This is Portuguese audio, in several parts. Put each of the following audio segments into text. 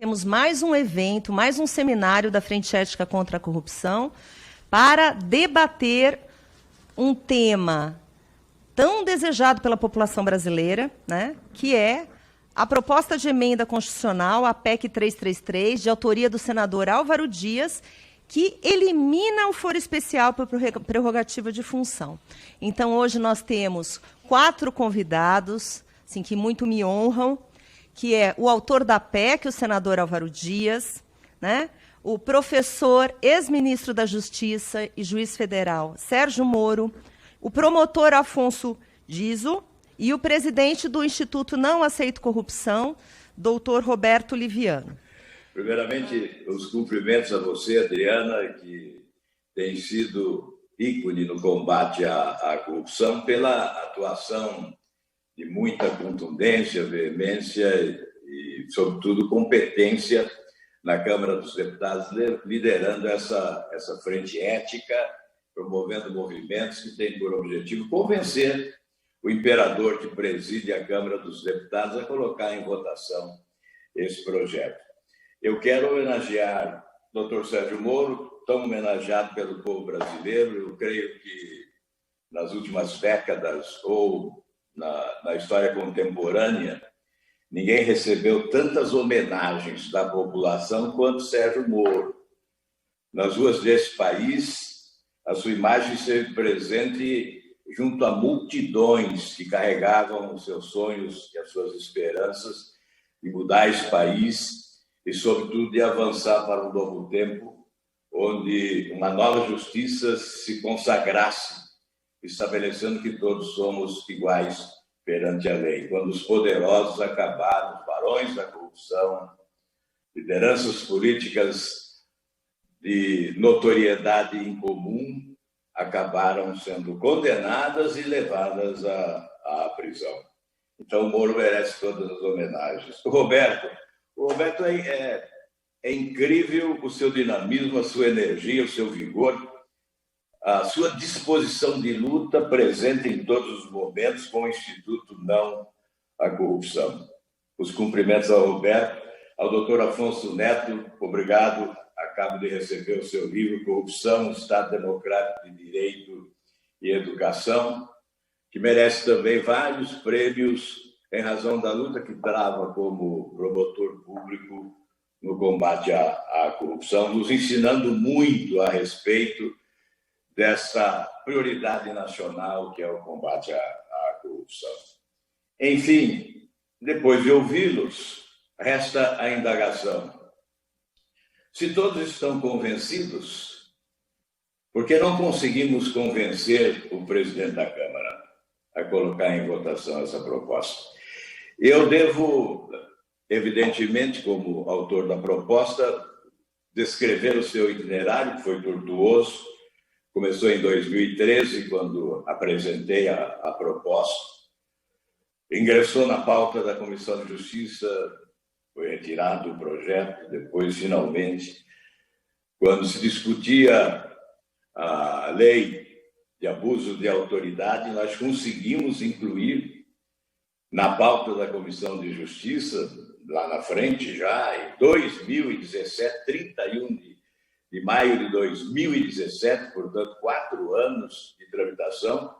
Temos mais um evento, mais um seminário da Frente Ética contra a Corrupção para debater um tema tão desejado pela população brasileira, né, que é a proposta de emenda constitucional, a PEC 333, de autoria do senador Álvaro Dias, que elimina o foro especial por prerrogativa de função. Então, hoje nós temos 4 convidados, assim, que muito me honram, que é o autor da PEC, o senador Álvaro Dias, né? O professor, ex-ministro da Justiça e juiz federal, Sérgio Moro, o promotor Afonso Giso e o presidente do Instituto Não Aceito Corrupção, doutor Roberto Liviano. Primeiramente, os cumprimentos a você, Adriana, que tem sido ícone no combate à corrupção pela atuação de muita contundência, veemência e, sobretudo, competência na Câmara dos Deputados, liderando essa frente ética, promovendo movimentos que têm por objetivo convencer o imperador que preside a Câmara dos Deputados a colocar em votação esse projeto. Eu quero homenagear o Dr. Sérgio Moro, tão homenageado pelo povo brasileiro. Eu creio que nas últimas décadas ou na história contemporânea, ninguém recebeu tantas homenagens da população quanto Sérgio Moro. Nas ruas desse país, a sua imagem esteve presente junto a multidões que carregavam os seus sonhos e as suas esperanças de mudar esse país e, sobretudo, de avançar para um novo tempo, onde uma nova justiça se consagrasse, estabelecendo que todos somos iguais perante a lei. Quando os poderosos acabaram, os barões da corrupção, lideranças políticas de notoriedade incomum, acabaram sendo condenadas e levadas à prisão. Então, o Moro merece todas as homenagens. O Roberto é incrível o seu dinamismo, a sua energia, o seu vigor, a sua disposição de luta presente em todos os momentos com o Instituto Não à Corrupção. Os cumprimentos ao Roberto, ao doutor Afonso Neto, obrigado. Acabo de receber o seu livro Corrupção, Estado Democrático de Direito e Educação, que merece também vários prêmios em razão da luta que trava como promotor público no combate à corrupção, nos ensinando muito a respeito dessa prioridade nacional que é o combate à corrupção. Enfim, depois de ouvi-los, resta a indagação. Se todos estão convencidos, por que não conseguimos convencer o presidente da Câmara a colocar em votação essa proposta? Eu devo, evidentemente, como autor da proposta, descrever o seu itinerário, que foi tortuoso. Começou em 2013, quando apresentei a proposta. Ingressou na pauta da Comissão de Justiça, foi retirado o projeto. Depois, finalmente, quando se discutia a lei de abuso de autoridade, nós conseguimos incluir na pauta da Comissão de Justiça, lá na frente já, em 2017, 31 de maio de 2017, portanto, 4 anos de tramitação.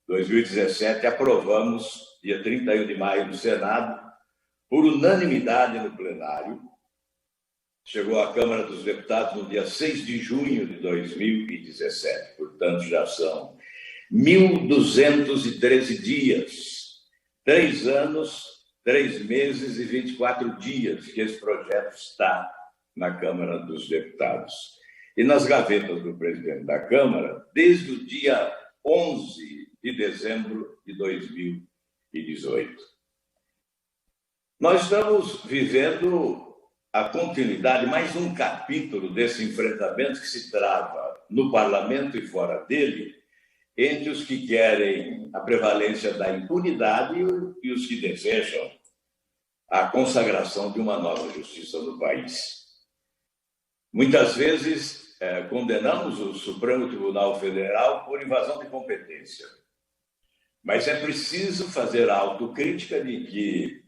2017, aprovamos, dia 31 de maio, no Senado, por unanimidade no plenário. Chegou à Câmara dos Deputados no dia 6 de junho de 2017, portanto, já são 1.213 dias, 3 anos, 3 meses e 24 dias que esse projeto está na Câmara dos Deputados. E nas gavetas do presidente da Câmara, desde o dia 11 de dezembro de 2018. Nós estamos vivendo a continuidade, mais um capítulo desse enfrentamento que se trava no parlamento e fora dele, entre os que querem a prevalência da impunidade e os que desejam a consagração de uma nova justiça no país. Muitas vezes condenamos o Supremo Tribunal Federal por invasão de competência, mas é preciso fazer a autocrítica de que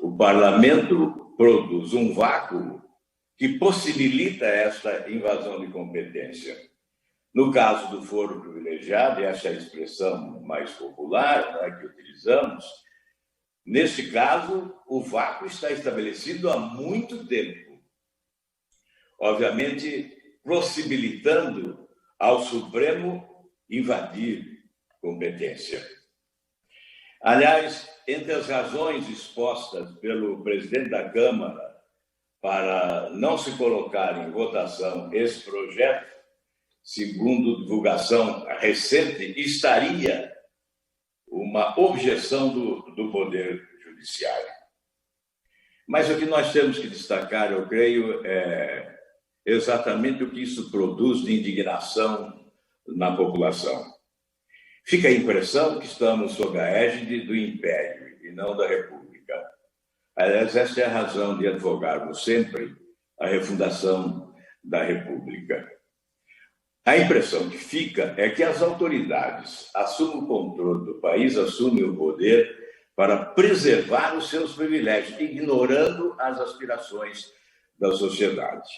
o parlamento produz um vácuo que possibilita esta invasão de competência. No caso do foro privilegiado, e essa é a expressão mais popular, né, que utilizamos, neste caso, o vácuo está estabelecido há muito tempo, obviamente possibilitando ao Supremo invadir competência. Aliás, entre as razões expostas pelo presidente da Câmara para não se colocar em votação esse projeto, segundo divulgação recente, estaria uma objeção do Poder Judiciário. Mas o que nós temos que destacar, eu creio, é exatamente o que isso produz de indignação na população. Fica a impressão que estamos sob a égide do Império e não da República. Aliás, esta é a razão de advogarmos sempre a refundação da República. A impressão que fica é que as autoridades assumem o controle do país, assumem o poder para preservar os seus privilégios, ignorando as aspirações da sociedade.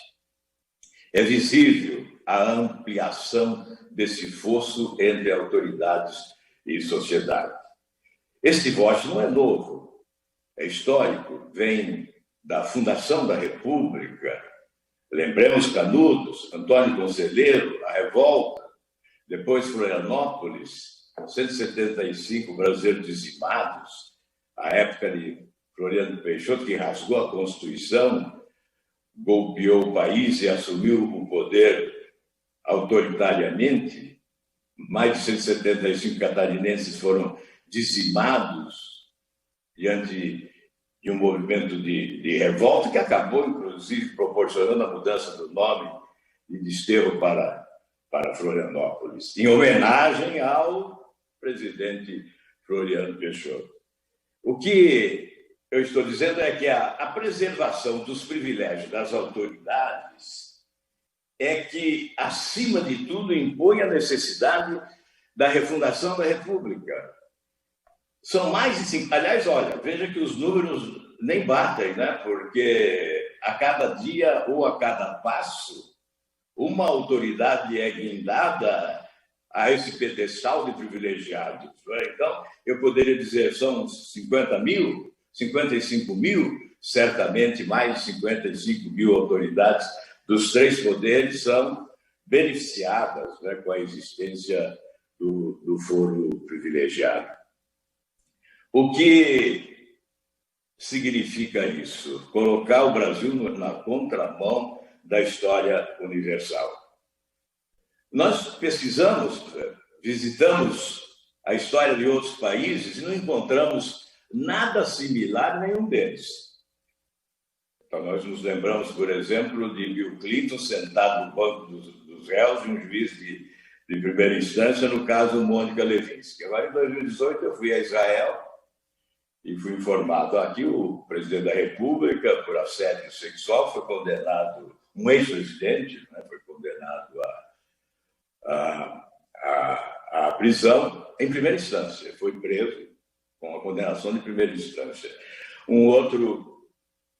É visível a ampliação desse fosso entre autoridades e sociedade. Este voto não é novo, é histórico, vem da fundação da República. Lembremos Canudos, Antônio Conselheiro, a Revolta, depois Florianópolis, 175 brasileiros dizimados, a época de Floriano Peixoto, que rasgou a Constituição, golpeou o país e assumiu o poder autoritariamente. Mais de 175 catarinenses foram dizimados diante de um movimento de revolta que acabou, inclusive, proporcionando a mudança do nome de Desterro para Florianópolis, em homenagem ao presidente Floriano Peixoto. O que eu estou dizendo é que a preservação dos privilégios das autoridades é que, acima de tudo, impõe a necessidade da refundação da República. São mais de 5... Aliás, olha, veja que os números nem batem, né? Porque a cada dia ou a cada passo, uma autoridade é guindada a esse pedestal de privilegiados. Então, eu poderia dizer, são 50 mil, 55 mil, certamente mais de 55 mil autoridades dos três poderes são beneficiadas, né, com a existência do foro privilegiado. O que significa isso? Colocar o Brasil na contramão da história universal. Nós pesquisamos, visitamos a história de outros países e não encontramos nada similar em nenhum deles. Então, nós nos lembramos, por exemplo, de Bill Clinton sentado no banco dos réus de um juiz de primeira instância, no caso Mônica Lewinsky. Agora, em 2018, eu fui a Israel e fui informado aqui o presidente da República, por assédio sexual, foi condenado, um ex-presidente, né, foi condenado à prisão em primeira instância, foi preso com a condenação de primeira instância. Um outro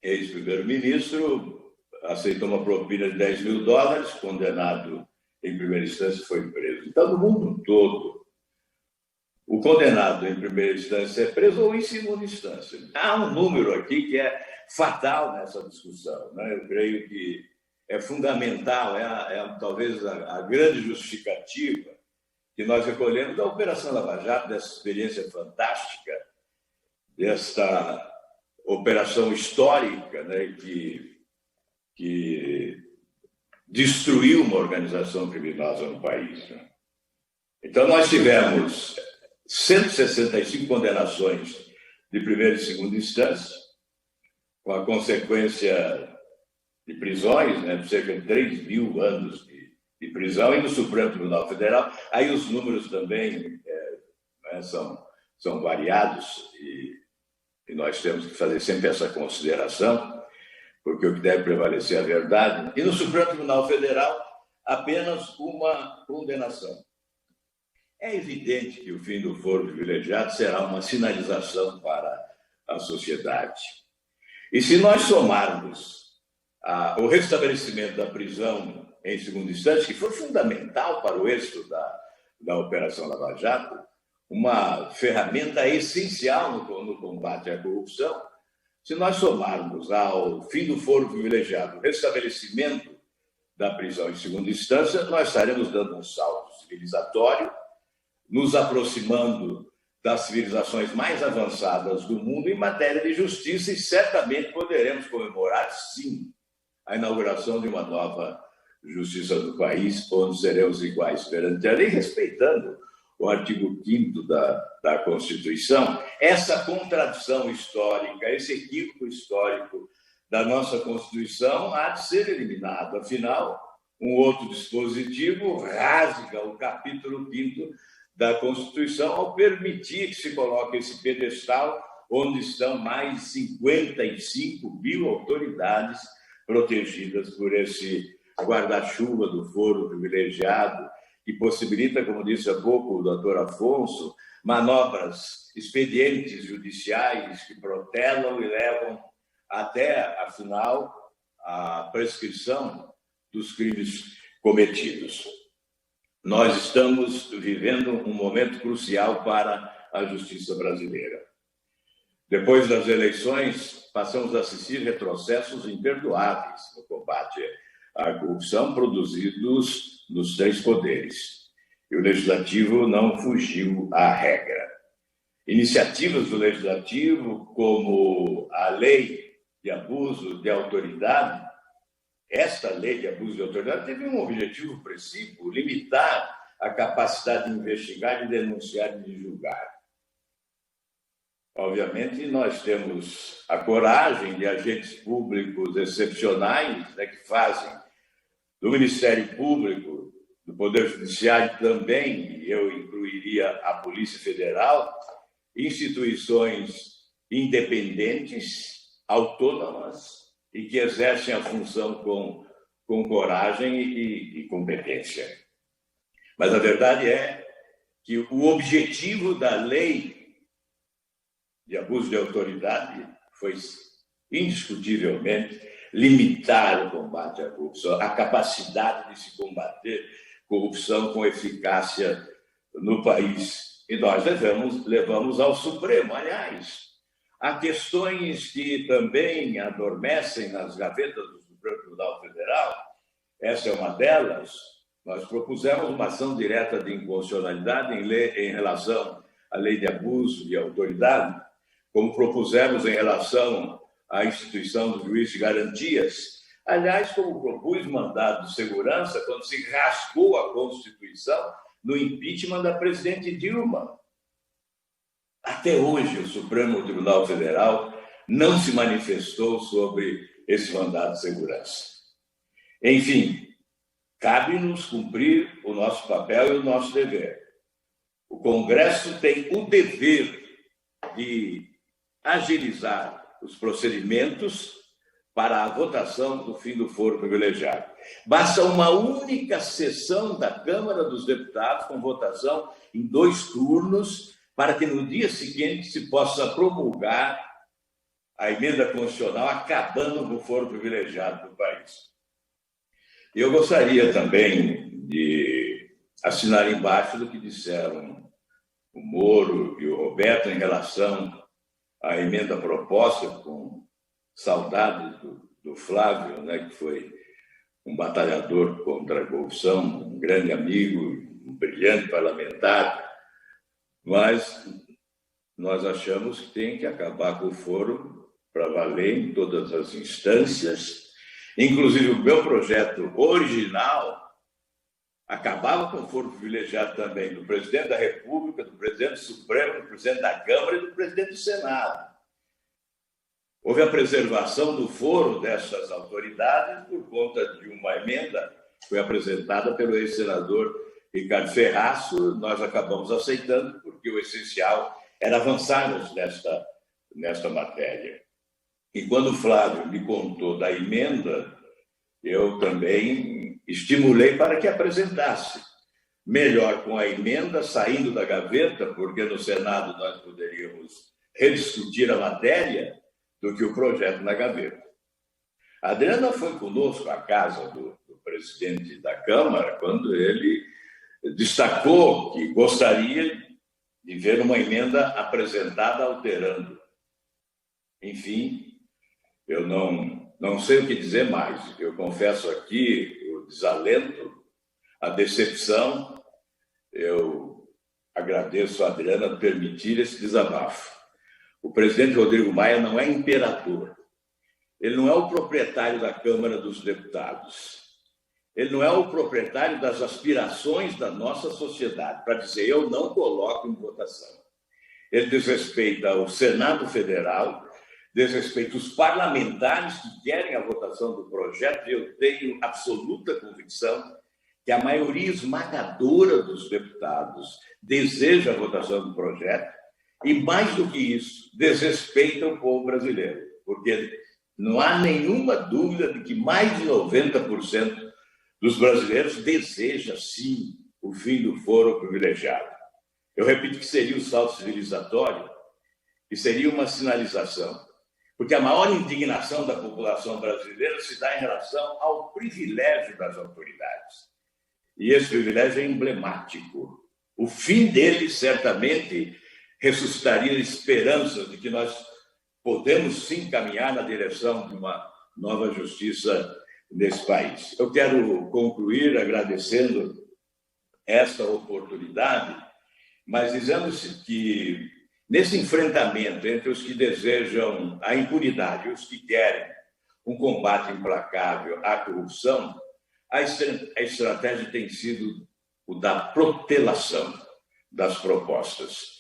ex-primeiro-ministro aceitou uma propina de $10 mil, condenado em primeira instância, foi preso. Então, no mundo todo, o condenado em primeira instância é preso ou em segunda instância. Há um número aqui que é fatal nessa discussão, né? Eu creio que é fundamental, talvez a grande justificativa que nós recolhemos da Operação Lava Jato, dessa experiência fantástica, desta operação histórica, né, que destruiu uma organização criminosa no país. Né? Então, nós tivemos 165 condenações de primeira e segunda instância, com a consequência de prisões, né, de cerca de 3 mil anos de prisão, e no Supremo Tribunal Federal. Aí os números também são variados e nós temos que fazer sempre essa consideração, porque o que deve prevalecer é a verdade. E no Supremo Tribunal Federal, apenas uma condenação. É evidente que o fim do foro privilegiado será uma sinalização para a sociedade. E se nós somarmos o restabelecimento da prisão em segunda instância, que foi fundamental para o êxito da Operação Lava Jato, uma ferramenta essencial no combate à corrupção, se nós somarmos ao fim do foro privilegiado o restabelecimento da prisão em segunda instância, nós estaremos dando um salto civilizatório, nos aproximando das civilizações mais avançadas do mundo em matéria de justiça e certamente poderemos comemorar, sim, a inauguração de uma nova justiça do país, onde seremos iguais perante a lei, respeitando o artigo 5º da Constituição. Essa contradição histórica, esse equívoco histórico da nossa Constituição há de ser eliminado. Afinal, um outro dispositivo rasga o capítulo 5º da Constituição ao permitir que se coloque esse pedestal onde estão mais de 55 mil autoridades protegidas por esse guarda-chuva do foro privilegiado, que possibilita, como disse há pouco o doutor Afonso, manobras, expedientes judiciais que protelam e levam até, afinal, a prescrição dos crimes cometidos. Nós estamos vivendo um momento crucial para a justiça brasileira. Depois das eleições, passamos a assistir retrocessos imperdoáveis no combate à corrupção produzidos nos 3 poderes. E o Legislativo não fugiu à regra. Iniciativas do Legislativo, como a Lei de Abuso de Autoridade, esta Lei de Abuso de Autoridade teve um objetivo preciso: limitar a capacidade de investigar, de denunciar e de julgar. Obviamente, nós temos a coragem de agentes públicos excepcionais, né, que fazem do Ministério Público, do Poder Judiciário também, eu incluiria a Polícia Federal, instituições independentes, autônomas e que exercem a função com coragem e competência. Mas a verdade é que o objetivo da lei de abuso de autoridade foi indiscutivelmente limitar o combate à corrupção, a capacidade de se combater corrupção com eficácia no país. E nós levamos ao Supremo. Aliás, há questões que também adormecem nas gavetas do Supremo Tribunal Federal. Essa é uma delas. Nós propusemos uma ação direta de inconstitucionalidade em relação à lei de abuso de autoridade, como propusemos em relação à instituição do juiz de garantias. Aliás, como propus mandado de segurança quando se rasgou a Constituição no impeachment da presidente Dilma. Até hoje, o Supremo Tribunal Federal não se manifestou sobre esse mandado de segurança. Enfim, cabe-nos cumprir o nosso papel e o nosso dever. O Congresso tem o dever de agilizar os procedimentos para a votação do fim do foro privilegiado. Basta uma única sessão da Câmara dos Deputados com votação em 2 turnos para que no dia seguinte se possa promulgar a emenda constitucional acabando com o foro privilegiado do país. Eu gostaria também de assinar embaixo do que disseram o Moro e o Roberto em relação à emenda proposta, com saudades do Flávio, né, que foi um batalhador contra a corrupção, um grande amigo, um brilhante parlamentar, mas nós achamos que tem que acabar com o foro para valer em todas as instâncias. Inclusive, o meu projeto original acabava com o foro privilegiado também do presidente da República, do presidente do Supremo, do presidente da Câmara e do presidente do Senado. Houve a preservação do foro dessas autoridades por conta de uma emenda que foi apresentada pelo ex-senador Ricardo Ferraço. Nós acabamos aceitando porque o essencial era avançarmos nesta matéria. E quando o Flávio me contou da emenda, eu também estimulei para que apresentasse. Melhor com a emenda saindo da gaveta, porque no Senado nós poderíamos rediscutir a matéria, do que o projeto na gaveta. A Adriana foi conosco à casa do presidente da Câmara quando ele destacou que gostaria de ver uma emenda apresentada alterando. Enfim, eu não sei o que dizer mais. Eu confesso aqui o desalento, a decepção. Eu agradeço a Adriana permitir esse desabafo. O presidente Rodrigo Maia não é imperador. Ele não é o proprietário da Câmara dos Deputados. Ele não é o proprietário das aspirações da nossa sociedade para dizer eu não coloco em votação. Ele desrespeita o Senado Federal, desrespeita os parlamentares que querem a votação do projeto, e eu tenho absoluta convicção que a maioria esmagadora dos deputados deseja a votação do projeto e, mais do que isso, desrespeita o povo brasileiro, porque não há nenhuma dúvida de que mais de 90% dos brasileiros deseja, sim, o fim do foro privilegiado. Eu repito que seria um salto civilizatório e seria uma sinalização, porque a maior indignação da população brasileira se dá em relação ao privilégio das autoridades. E esse privilégio é emblemático. O fim dele, certamente, ressuscitaria esperanças de que nós podemos, sim, caminhar na direção de uma nova justiça nesse país. Eu quero concluir agradecendo esta oportunidade, mas dizendo-se que nesse enfrentamento entre os que desejam a impunidade e os que querem um combate implacável à corrupção, a estratégia tem sido o da protelação das propostas.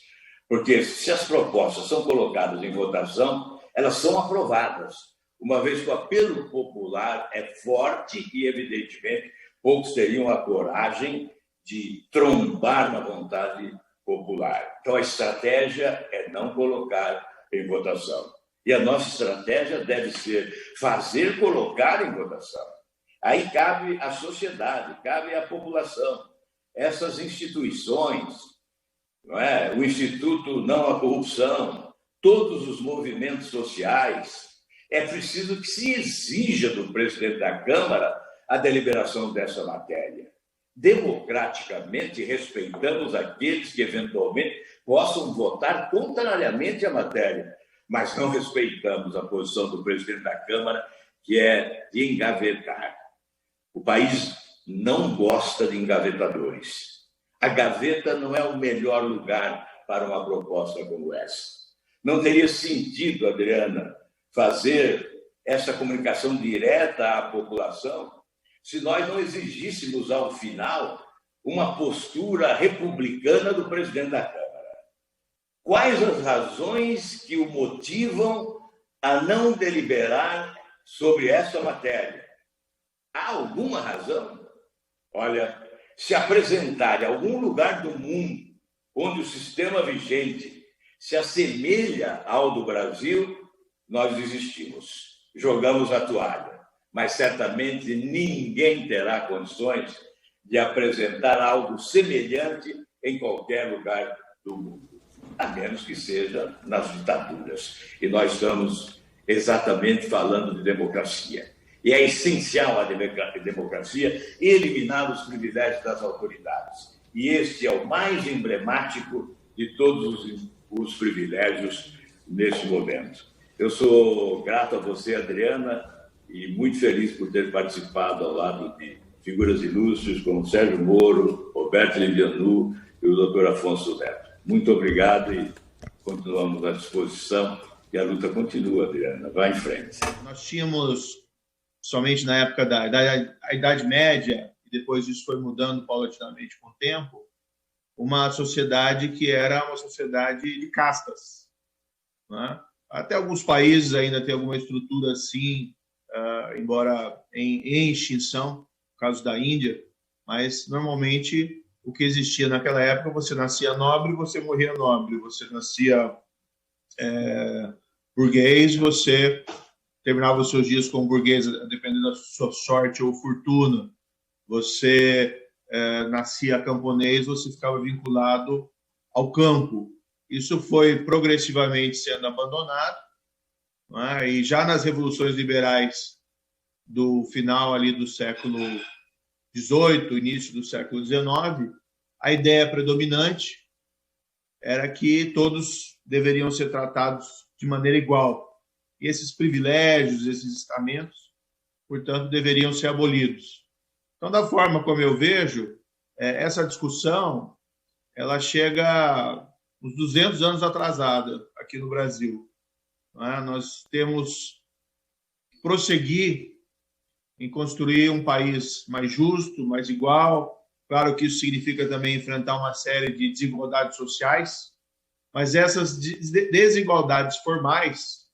Porque se as propostas são colocadas em votação, elas são aprovadas, uma vez que o apelo popular é forte e, evidentemente, poucos teriam a coragem de trombar na vontade popular. Então, a estratégia é não colocar em votação. E a nossa estratégia deve ser fazer colocar em votação. Aí cabe à sociedade, cabe à população, essas instituições, não é? O Instituto Não à Corrupção, todos os movimentos sociais. É preciso que se exija do presidente da Câmara a deliberação dessa matéria. Democraticamente, respeitamos aqueles que, eventualmente, possam votar contrariamente à matéria, mas não respeitamos a posição do presidente da Câmara, que é de engavetar. O país não gosta de engavetadores. A gaveta não é o melhor lugar para uma proposta como essa. Não teria sentido, Adriana, fazer essa comunicação direta à população se nós não exigíssemos, ao final, uma postura republicana do presidente da Câmara. Quais as razões que o motivam a não deliberar sobre essa matéria? Há alguma razão? Olha, se apresentar em algum lugar do mundo onde o sistema vigente se assemelha ao do Brasil, nós desistimos, jogamos a toalha. Mas certamente ninguém terá condições de apresentar algo semelhante em qualquer lugar do mundo, a menos que seja nas ditaduras. E nós estamos exatamente falando de democracia. E é essencial a democracia eliminar os privilégios das autoridades. E este é o mais emblemático de todos os privilégios neste momento. Eu sou grato a você, Adriana, e muito feliz por ter participado ao lado de figuras ilustres como Sérgio Moro, Roberto Livianu e o doutor Afonso Neto. Muito obrigado e continuamos à disposição. E a luta continua, Adriana. Vai em frente. Nós tínhamos, somente na época da Idade Média, e depois isso foi mudando paulatinamente com o tempo, uma sociedade que era uma sociedade de castas, né? Até alguns países ainda têm alguma estrutura assim, embora em extinção, no caso da Índia, mas normalmente o que existia naquela época, você nascia nobre, você morria nobre, você nascia burguês, você terminava os seus dias como burguês, dependendo da sua sorte ou fortuna. Você nascia camponês, você ficava vinculado ao campo. Isso foi progressivamente sendo abandonado não é? E já nas revoluções liberais do final ali do século XVIII, início do século XIX, a ideia predominante era que todos deveriam ser tratados de maneira igual. E esses privilégios, esses estamentos, portanto, deveriam ser abolidos. Então, da forma como eu vejo, essa discussão ela chega uns 200 anos atrasada aqui no Brasil. Nós temos que prosseguir em construir um país mais justo, mais igual. Claro que isso significa também enfrentar uma série de desigualdades sociais, mas essas desigualdades formais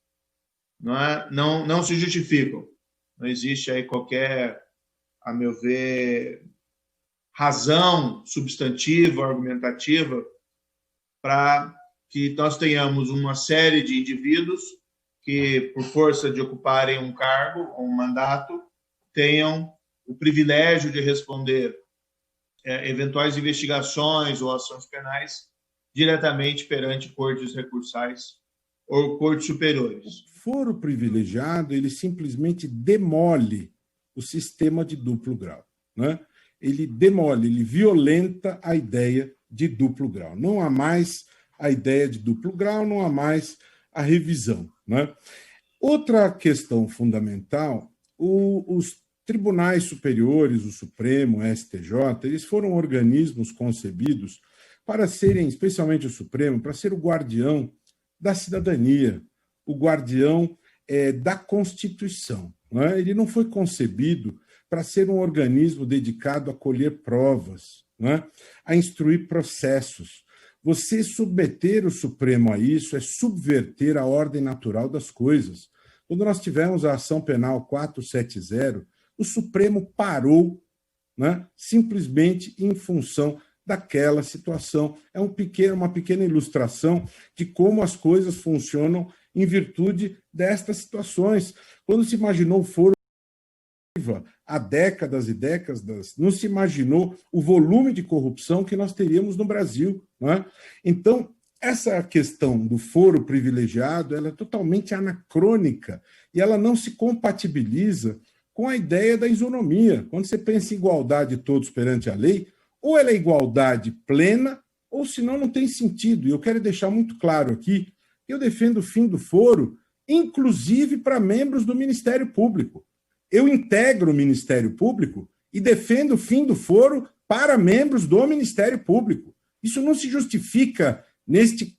não se justificam. Não existe aí qualquer, a meu ver, razão substantiva, argumentativa, para que nós tenhamos uma série de indivíduos que, por força de ocuparem um cargo ou um mandato, tenham o privilégio de responder eventuais investigações ou ações penais diretamente perante cortes recursais ou cortes superiores. O foro privilegiado, ele simplesmente demole o sistema de duplo grau, né? Ele demole, ele violenta a ideia de duplo grau. Não há mais a ideia de duplo grau, não há mais a revisão, né? Outra questão fundamental, os tribunais superiores, o Supremo, o STJ, eles foram organismos concebidos para serem, especialmente o Supremo, para ser o guardião da cidadania, o guardião da Constituição, né? Ele não foi concebido para ser um organismo dedicado a colher provas, né? A instruir processos. Você submeter o Supremo a isso é subverter a ordem natural das coisas. Quando nós tivemos a ação penal 470, o Supremo parou, né, simplesmente em função daquela situação. É uma pequena ilustração de como as coisas funcionam em virtude destas situações. Quando se imaginou o foro há décadas e décadas, não se imaginou o volume de corrupção que nós teríamos no Brasil, não é? Então, essa questão do foro privilegiado ela é totalmente anacrônica e ela não se compatibiliza com a ideia da isonomia. Quando você pensa em igualdade de todos perante a lei, ou ela é igualdade plena, ou senão não tem sentido. E eu quero deixar muito claro aqui que eu defendo o fim do foro, inclusive para membros do Ministério Público. Eu integro o Ministério Público e defendo o fim do foro para membros do Ministério Público. Isso não se justifica neste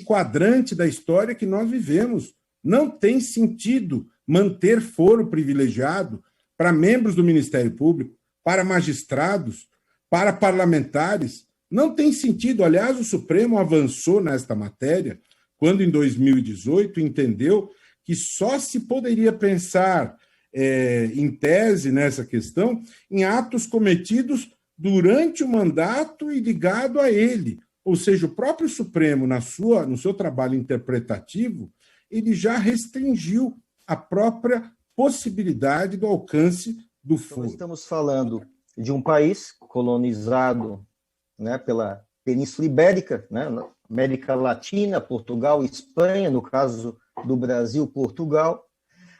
quadrante da história que nós vivemos. Não tem sentido manter foro privilegiado para membros do Ministério Público, para magistrados, para parlamentares. Não tem sentido. Aliás, o Supremo avançou nesta matéria quando, em 2018, entendeu que só se poderia pensar em tese nessa questão, em atos cometidos durante o mandato e ligado a ele. Ou seja, o próprio Supremo, no seu trabalho interpretativo, ele já restringiu a própria possibilidade do alcance do foro. Nós estamos falando de um país colonizado, né, pela Península Ibérica, né, América Latina, Portugal, Espanha, no caso do Brasil, Portugal,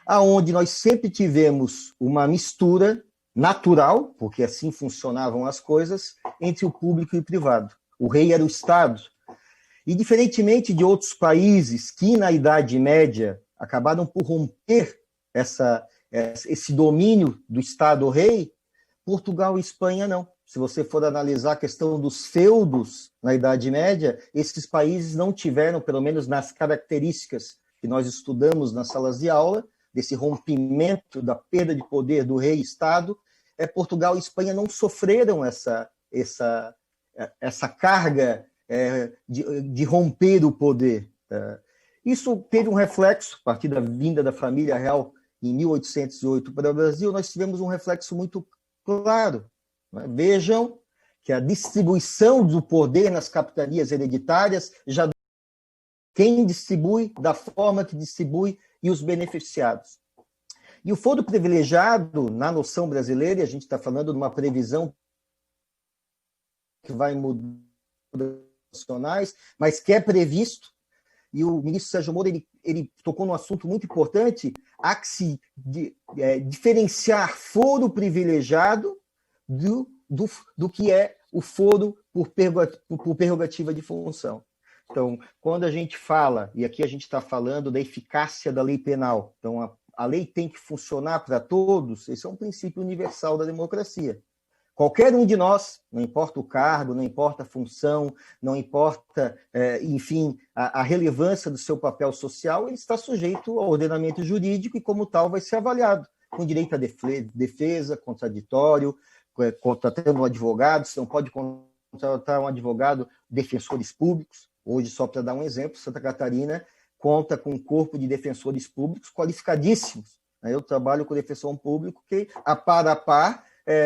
aonde nós sempre tivemos uma mistura natural, porque assim funcionavam as coisas, entre o público e o privado. O rei era o Estado. E, diferentemente de outros países que, na Idade Média, acabaram por romper esse domínio do Estado-rei, Portugal e Espanha não. Se você for analisar a questão dos feudos na Idade Média, esses países não tiveram, pelo menos nas características que nós estudamos nas salas de aula, desse rompimento da perda de poder do rei-estado, Portugal e Espanha não sofreram essa carga de romper o poder. Isso teve um reflexo, a partir da vinda da família real em 1808 para o Brasil, nós tivemos um reflexo muito claro. Vejam que a distribuição do poder nas capitanias hereditárias já quem distribui, da forma que distribui e os beneficiados. E o foro privilegiado, na noção brasileira, e a gente está falando de uma previsão que vai mudar nacionais, mas que é previsto, e o ministro Sérgio Moro ele tocou num assunto muito importante, há que se diferenciar foro privilegiado do que é o foro por prerrogativa de função. Então, quando a gente fala, e aqui a gente está falando da eficácia da lei penal, então a lei tem que funcionar para todos, esse é um princípio universal da democracia. Qualquer um de nós, não importa o cargo, não importa a função, não importa, enfim, a relevância do seu papel social, ele está sujeito ao ordenamento jurídico e, como tal, vai ser avaliado, com direito à defesa, contraditório, contratando um advogado, você não pode contratar um advogado, defensores públicos. Hoje, só para dar um exemplo, Santa Catarina conta com um corpo de defensores públicos qualificadíssimos. Eu trabalho com defensor público que, a par,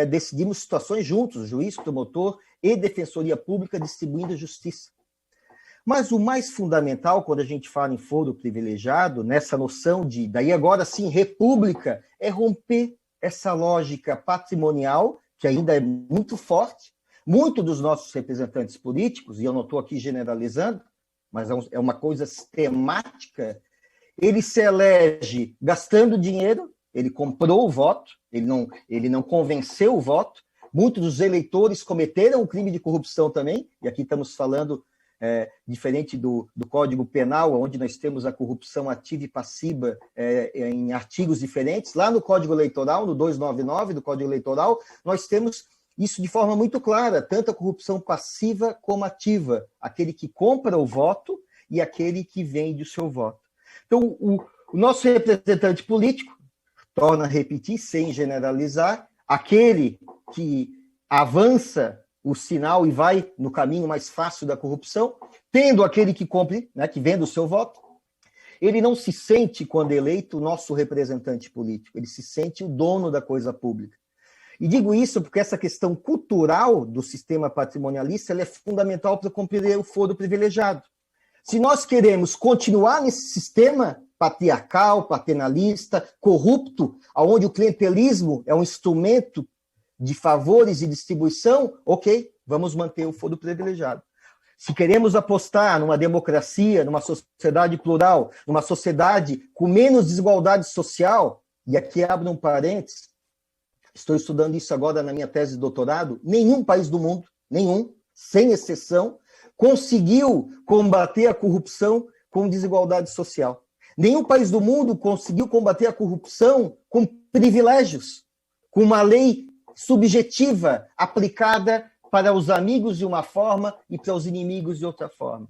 decidimos situações juntos, juiz, promotor e defensoria pública distribuindo justiça. Mas o mais fundamental, quando a gente fala em foro privilegiado, nessa noção de, daí agora sim, república, é romper essa lógica patrimonial, que ainda é muito forte. Muitos dos nossos representantes políticos, e eu não estou aqui generalizando, mas é uma coisa sistemática, ele se elege gastando dinheiro, ele comprou o voto, ele não convenceu o voto. Muitos dos eleitores cometeram o crime de corrupção também, e aqui estamos falando, diferente do Código Penal, onde nós temos a corrupção ativa e passiva em artigos diferentes. Lá no Código Eleitoral, no 299 do Código Eleitoral, nós temos isso de forma muito clara, tanto a corrupção passiva como ativa, aquele que compra o voto e aquele que vende o seu voto. Então, o nosso representante político, torna a repetir, sem generalizar, aquele que avança o sinal e vai no caminho mais fácil da corrupção, tendo aquele que compre, né, que vende o seu voto, ele não se sente, quando eleito, o nosso representante político, ele se sente o dono da coisa pública. E digo isso porque essa questão cultural do sistema patrimonialista ela é fundamental para compreender o foro privilegiado. Se nós queremos continuar nesse sistema patriarcal, paternalista, corrupto, onde o clientelismo é um instrumento de favores e distribuição, ok, vamos manter o foro privilegiado. Se queremos apostar numa democracia, numa sociedade plural, numa sociedade com menos desigualdade social, e aqui abro um parênteses, estou estudando isso agora na minha tese de doutorado, nenhum país do mundo, nenhum, sem exceção, conseguiu combater a corrupção com desigualdade social. Nenhum país do mundo conseguiu combater a corrupção com privilégios, com uma lei subjetiva aplicada para os amigos de uma forma e para os inimigos de outra forma.